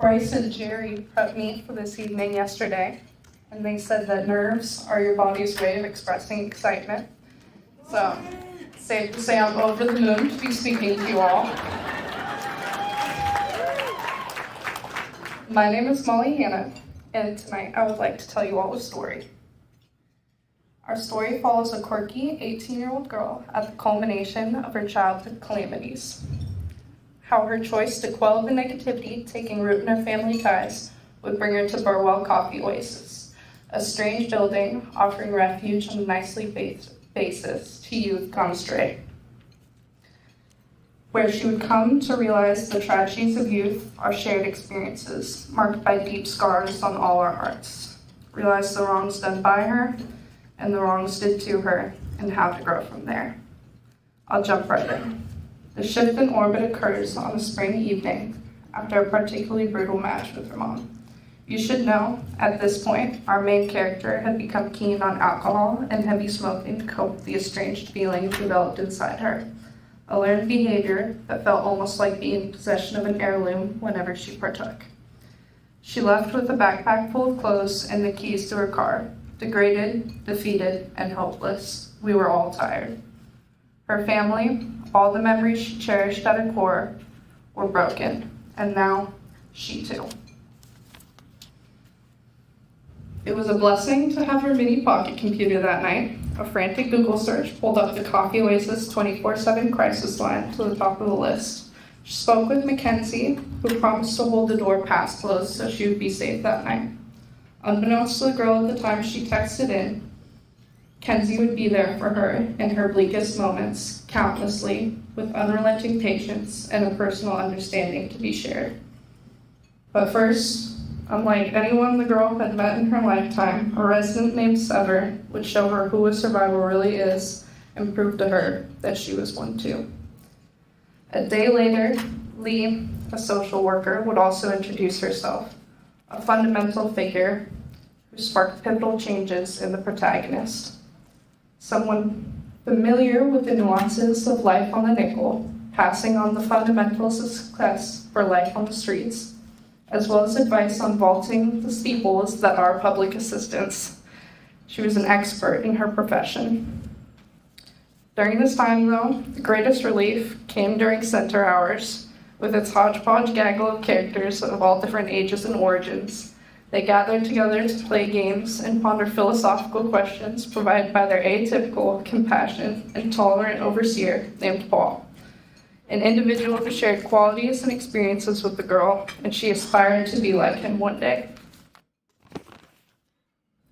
Bryce and Jerry prepped me for this evening yesterday, and they said that nerves are your body's way of expressing excitement. So, safe to say I'm over the moon to be speaking to you all. My name is Molly Hannah, and tonight I would like to tell you all a story. Our story follows a quirky 18-year-old girl at the culmination of her childhood calamities. How her choice to quell the negativity taking root in her family ties would bring her to Burwell Coffee Oasis, a strange building offering refuge on a nicely based basis to youth gone astray, where she would come to realize the tragedies of youth are shared experiences, marked by deep scars on all our hearts, realize the wrongs done by her and the wrongs did to her, and how to grow from there. I'll jump right in. The shift in orbit occurs on a spring evening after a particularly brutal match with her mom. You should know, at this point, our main character had become keen on alcohol and heavy smoking to cope with the estranged feelings developed inside her, a learned behavior that felt almost like being in possession of an heirloom whenever she partook. She left with a backpack full of clothes and the keys to her car, degraded, defeated, and hopeless. We were all tired. Her family, all the memories she cherished at her core, were broken, and now she too. It was a blessing to have her mini pocket computer that night. A frantic Google search pulled up the Coffee Oasis 24/7 crisis line to the top of the list. She spoke with Mackenzie, who promised to hold the door past closed so she would be safe that night. Unbeknownst to the girl at the time she texted in, Kenzie would be there for her in her bleakest moments, countlessly, with unrelenting patience and a personal understanding to be shared. But first, unlike anyone the girl had met in her lifetime, a resident named Sever would show her who a survivor really is and prove to her that she was one too. A day later, Lee, a social worker, would also introduce herself, a fundamental figure who sparked pivotal changes in the protagonist. Someone familiar with the nuances of life on the nickel, passing on the fundamentals of success for life on the streets, as well as advice on vaulting the steeples that are public assistance. She was an expert in her profession. During this time, though, the greatest relief came during center hours, with its hodgepodge gaggle of characters of all different ages and origins. They gathered together to play games and ponder philosophical questions provided by their atypical, compassionate, and tolerant overseer named Paul, an individual who shared qualities and experiences with the girl, and she aspired to be like him one day.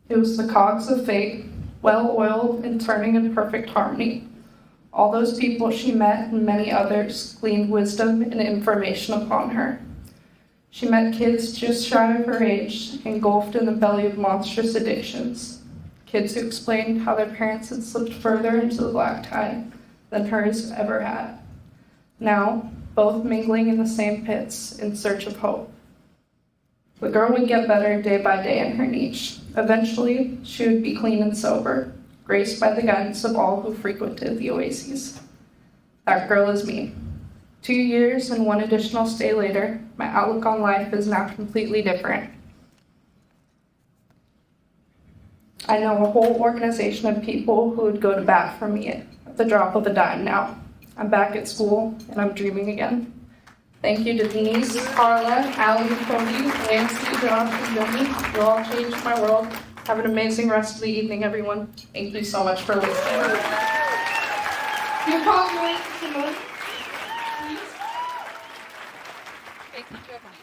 It was the cogs of fate, well-oiled and turning in perfect harmony. All those people she met and many others gleaned wisdom and information upon her. She met kids just shy of her age, engulfed in the belly of monstrous addictions. Kids who explained how their parents had slipped further into the black tide than hers ever had. Now, both mingling in the same pits in search of hope. The girl would get better day by day in her niche. Eventually, she would be clean and sober, graced by the guidance of all who frequented the oases. That girl is me. 2 years and one additional stay later, my outlook on life is now completely different. I know a whole organization of people who would go to bat for me at the drop of a dime now. I'm back at school, and I'm dreaming again. Thank you to Denise, Carla, Allie, Cody, Nancy, Josh, and Jimmy. You all changed my world. Have an amazing rest of the evening, everyone. Thank you so much for listening. Your call, please. Thank you.